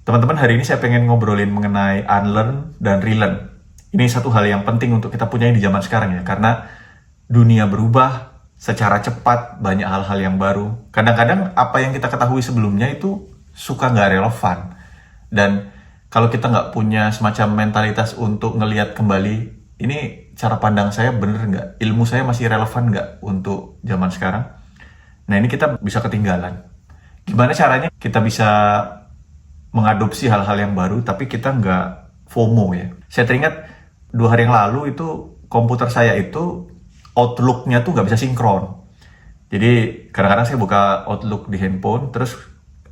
Teman-teman, hari ini saya pengen ngobrolin mengenai unlearn dan relearn. Ini satu hal yang penting untuk kita punya di zaman sekarang ya, karena dunia berubah secara cepat, banyak hal-hal yang baru. Kadang-kadang apa yang kita ketahui sebelumnya itu suka nggak relevan. Dan kalau kita nggak punya semacam mentalitas untuk ngelihat kembali, ini cara pandang saya bener nggak? Ilmu saya masih relevan nggak untuk zaman sekarang? Nah, ini kita bisa ketinggalan. Gimana caranya kita bisa mengadopsi hal-hal yang baru, tapi kita nggak FOMO ya. Saya teringat 2 hari yang lalu itu komputer saya itu Outlook-nya tuh nggak bisa sinkron. Jadi kadang-kadang saya buka Outlook di handphone, terus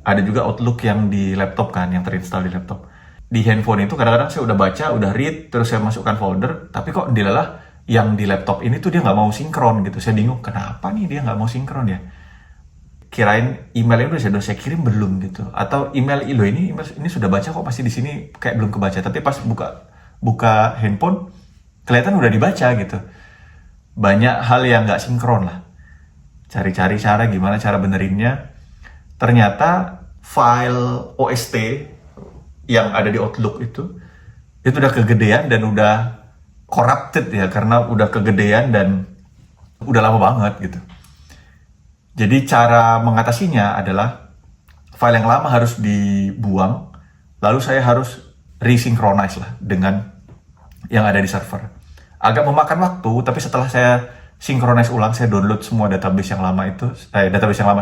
ada juga Outlook yang di laptop kan, yang terinstall di laptop. Di handphone itu kadang-kadang saya udah baca, udah read, terus saya masukkan folder, tapi kok dilalah yang di laptop ini tuh dia nggak mau sinkron gitu. Saya bingung, kenapa nih dia nggak mau sinkron ya? Kirain emailnya udah saya kirim belum gitu, atau email ini sudah baca kok masih di sini kayak belum kebaca, tapi pas buka buka handphone kelihatan udah dibaca gitu. Banyak hal yang nggak sinkron lah. Cari-cari cara gimana cara benerinnya. Ternyata file OST yang ada di Outlook itu udah kegedean dan udah corrupted ya, karena udah kegedean dan udah lama banget gitu. Jadi cara mengatasinya adalah file yang lama harus dibuang, lalu saya harus resynchronize lah dengan yang ada di server. Agak memakan waktu, tapi setelah saya synchronize ulang, saya download semua database yang lama itu, database yang lama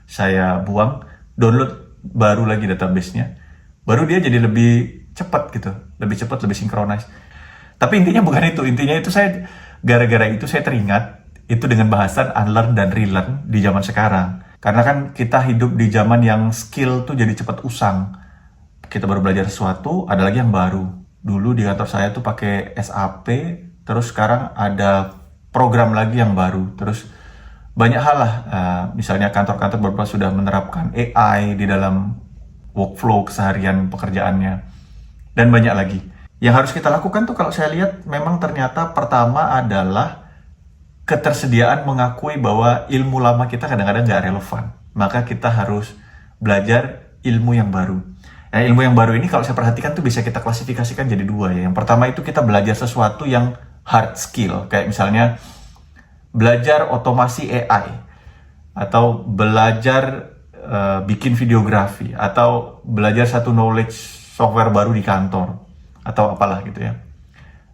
saya buang, download baru lagi database-nya, baru dia jadi lebih cepat gitu, lebih cepat, lebih synchronize. Tapi intinya bukan itu, intinya itu saya gara-gara itu saya teringat itu dengan bahasan unlearn dan relearn di zaman sekarang. Karena kan kita hidup di zaman yang skill tuh jadi cepat usang. Kita baru belajar sesuatu, ada lagi yang baru. Dulu di kantor saya tuh pakai SAP, terus sekarang ada program lagi yang baru. Terus banyak hal lah, misalnya kantor-kantor beberapa sudah menerapkan AI di dalam workflow keseharian pekerjaannya. Dan banyak lagi. Yang harus kita lakukan tuh kalau saya lihat memang ternyata pertama adalah ketersediaan mengakui bahwa ilmu lama kita kadang-kadang nggak relevan. Maka kita harus belajar ilmu yang baru. Nah, ilmu yang baru ini kalau saya perhatikan tuh bisa kita klasifikasikan jadi 2 ya. Yang pertama itu kita belajar sesuatu yang hard skill. Kayak misalnya belajar otomasi AI. Atau belajar bikin videografi. Atau belajar satu knowledge software baru di kantor. Atau apalah gitu ya.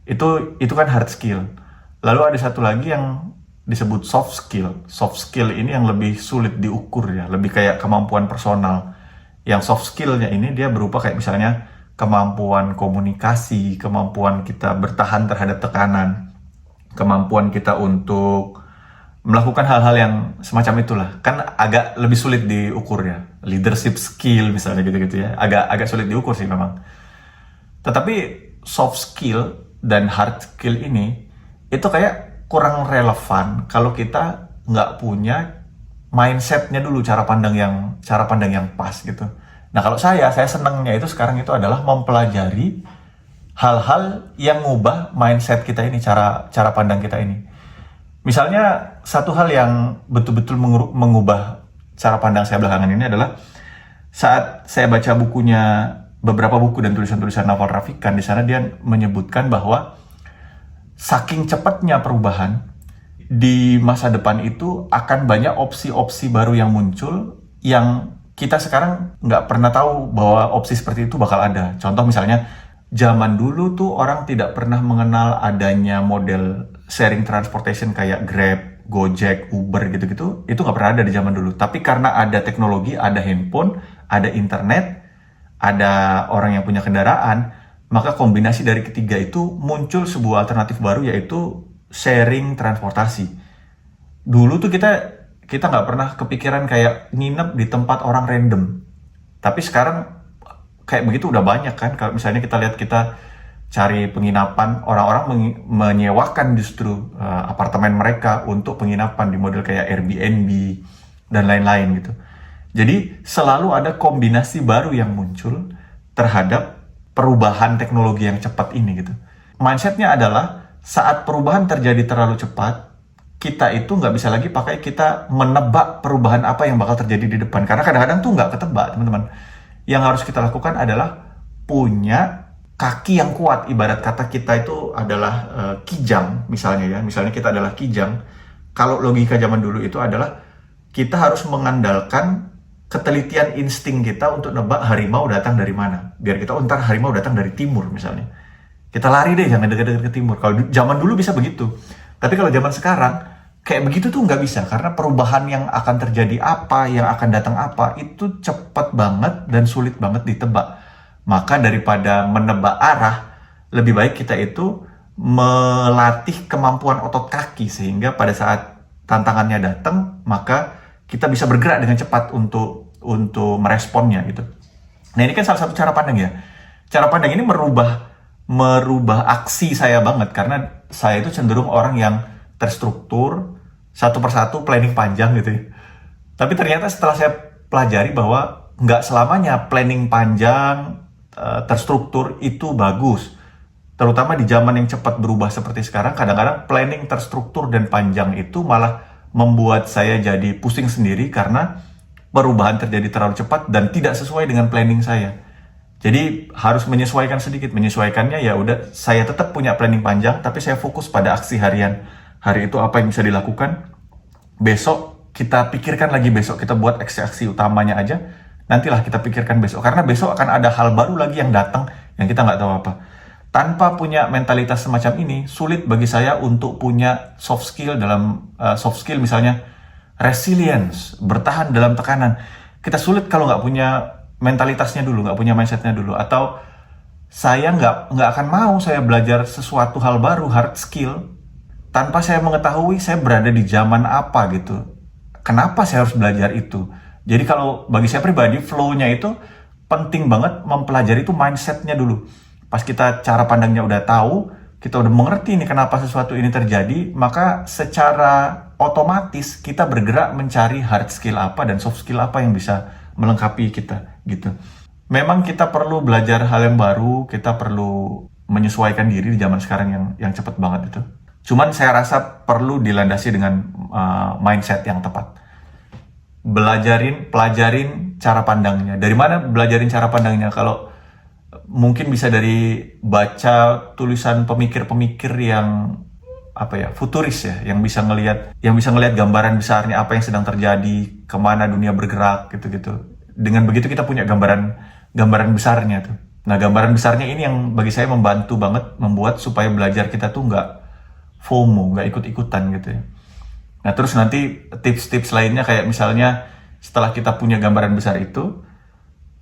Itu kan hard skill. Lalu ada satu lagi yang disebut soft skill. Soft skill ini yang lebih sulit diukur ya, lebih kayak kemampuan personal. Yang soft skillnya ini dia berupa kayak misalnya kemampuan komunikasi, kemampuan kita bertahan terhadap tekanan, kemampuan kita untuk melakukan hal-hal yang semacam itulah. Kan agak lebih sulit diukur ya. Leadership skill misalnya gitu-gitu ya. Agak sulit diukur sih memang. Tetapi soft skill dan hard skill ini itu kayak kurang relevan kalau kita nggak punya mindsetnya dulu, cara pandang yang pas gitu. Nah, kalau saya senangnya itu sekarang itu adalah mempelajari hal-hal yang ngubah mindset kita ini, cara pandang kita ini. Misalnya satu hal yang betul-betul mengubah cara pandang saya belakangan ini adalah saat saya baca bukunya, beberapa buku dan tulisan-tulisan Naval Ravikant. Di sana dia menyebutkan bahwa saking cepatnya perubahan, di masa depan itu akan banyak opsi-opsi baru yang muncul yang kita sekarang nggak pernah tahu bahwa opsi seperti itu bakal ada. Contoh misalnya, zaman dulu tuh orang tidak pernah mengenal adanya model sharing transportation kayak Grab, Gojek, Uber gitu-gitu. Itu nggak pernah ada di zaman dulu. Tapi karena ada teknologi, ada handphone, ada internet, ada orang yang punya kendaraan, maka kombinasi dari ketiga itu muncul sebuah alternatif baru, yaitu sharing transportasi. Dulu tuh kita nggak pernah kepikiran kayak nginep di tempat orang random. Tapi sekarang kayak begitu udah banyak kan. Kalau misalnya kita lihat, kita cari penginapan, orang-orang menyewakan justru apartemen mereka untuk penginapan di model kayak Airbnb dan lain-lain gitu. Jadi selalu ada kombinasi baru yang muncul terhadap perubahan teknologi yang cepat ini gitu. Mindsetnya adalah saat perubahan terjadi terlalu cepat, kita itu nggak bisa lagi pakai kita menebak perubahan apa yang bakal terjadi di depan. Karena kadang-kadang tuh nggak ketebak, teman-teman. yang harus kita lakukan adalah punya kaki yang kuat. Ibarat kata kita itu adalah kijang misalnya ya. Misalnya kita adalah kijang. Kalau logika zaman dulu itu adalah kita harus mengandalkan ketelitian insting kita untuk nebak harimau datang dari mana. Biar kita, ntar harimau datang dari timur misalnya. Kita lari deh, jangan dekat-dekat ke timur. Kalau zaman dulu bisa begitu. Tapi kalau zaman sekarang, kayak begitu tuh nggak bisa. Karena perubahan yang akan terjadi apa, yang akan datang apa, itu cepat banget dan sulit banget ditebak. Maka daripada menebak arah, lebih baik kita itu melatih kemampuan otot kaki. Sehingga pada saat tantangannya datang, maka kita bisa bergerak dengan cepat untuk meresponnya gitu. Nah ini kan salah satu cara pandang ya. Cara pandang ini merubah aksi saya banget, karena saya itu cenderung orang yang terstruktur, satu persatu planning panjang gitu ya. Tapi ternyata setelah saya pelajari bahwa nggak selamanya planning panjang, terstruktur itu bagus. Terutama di zaman yang cepat berubah seperti sekarang, kadang-kadang planning terstruktur dan panjang itu malah membuat saya jadi pusing sendiri karena perubahan terjadi terlalu cepat dan tidak sesuai dengan planning saya. Jadi harus menyesuaikan sedikit. Menyesuaikannya ya udah, saya tetap punya planning panjang, tapi saya fokus pada aksi harian. Hari itu apa yang bisa dilakukan. Besok kita pikirkan lagi, besok kita buat aksi-aksi utamanya aja. Nantilah kita pikirkan besok. Karena besok akan ada hal baru lagi yang datang yang kita nggak tahu apa. Tanpa punya mentalitas semacam ini, sulit bagi saya untuk punya soft skill misalnya resilience, bertahan dalam tekanan. Kita sulit kalau nggak punya mentalitasnya dulu, nggak punya mindsetnya dulu. Atau saya nggak akan mau saya belajar sesuatu hal baru, hard skill, tanpa saya mengetahui saya berada di zaman apa gitu. Kenapa saya harus belajar itu? Jadi kalau bagi saya pribadi, flow-nya itu penting banget mempelajari itu mindsetnya dulu. Pas kita cara pandangnya udah tahu, kita udah mengerti nih kenapa sesuatu ini terjadi, maka secara otomatis kita bergerak mencari hard skill apa dan soft skill apa yang bisa melengkapi kita gitu. Memang kita perlu belajar hal yang baru, kita perlu menyesuaikan diri di zaman sekarang yang cepat banget itu. Cuman saya rasa perlu dilandasi dengan mindset yang tepat. Pelajarin cara pandangnya. Dari mana belajarin cara pandangnya? Kalau mungkin bisa dari baca tulisan pemikir-pemikir yang futuris ya, yang bisa ngelihat gambaran besarnya apa yang sedang terjadi, kemana dunia bergerak gitu-gitu. Dengan begitu kita punya gambaran besarnya tuh. Nah gambaran besarnya ini yang bagi saya membantu banget membuat supaya belajar kita tuh nggak FOMO, nggak ikut-ikutan gitu ya. Nah terus nanti tips-tips lainnya kayak misalnya setelah kita punya gambaran besar itu,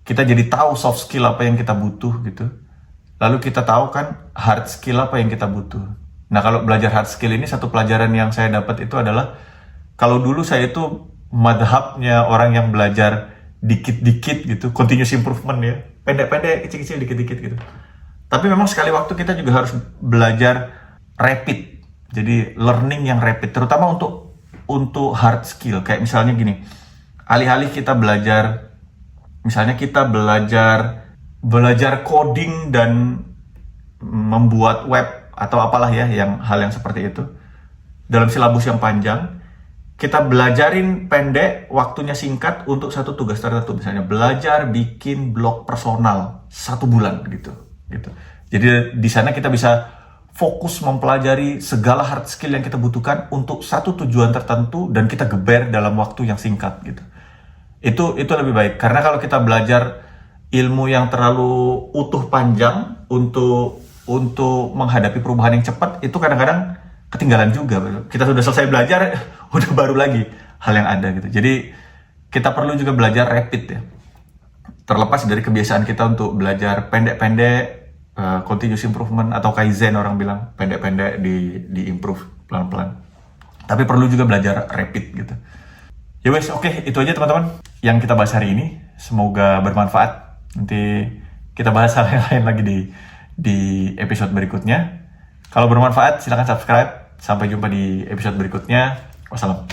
kita jadi tahu soft skill apa yang kita butuh gitu. Lalu kita tahu kan hard skill apa yang kita butuh. Nah kalau belajar hard skill ini, satu pelajaran yang saya dapat itu adalah, kalau dulu saya itu madhabnya orang yang belajar dikit-dikit gitu, continuous improvement ya, pendek-pendek, kecil-kecil, dikit-dikit gitu. Tapi memang sekali waktu kita juga harus belajar rapid, jadi learning yang rapid, terutama untuk hard skill. Kayak misalnya gini, alih-alih kita belajar, misalnya kita belajar coding dan membuat web atau apalah ya, hal yang seperti itu dalam silabus yang panjang, kita belajarin pendek, waktunya singkat untuk satu tugas tertentu. Misalnya belajar bikin blog personal 1 bulan gitu. Jadi di sana kita bisa fokus mempelajari segala hard skill yang kita butuhkan untuk satu tujuan tertentu dan kita geber dalam waktu yang singkat gitu. Itu lebih baik, karena kalau kita belajar ilmu yang terlalu utuh panjang untuk menghadapi perubahan yang cepat, itu kadang-kadang ketinggalan juga. Kita sudah selesai belajar, udah baru lagi hal yang ada gitu. Jadi kita perlu juga belajar rapid ya. Terlepas dari kebiasaan kita untuk belajar pendek-pendek, continuous improvement atau kaizen orang bilang, pendek-pendek di improve pelan-pelan. Tapi perlu juga belajar rapid gitu. Ya wes, oke, itu aja teman-teman yang kita bahas hari ini. Semoga bermanfaat. Nanti kita bahas hal yang lain lagi di episode berikutnya. Kalau bermanfaat, silahkan subscribe. Sampai jumpa di episode berikutnya. Wassalam.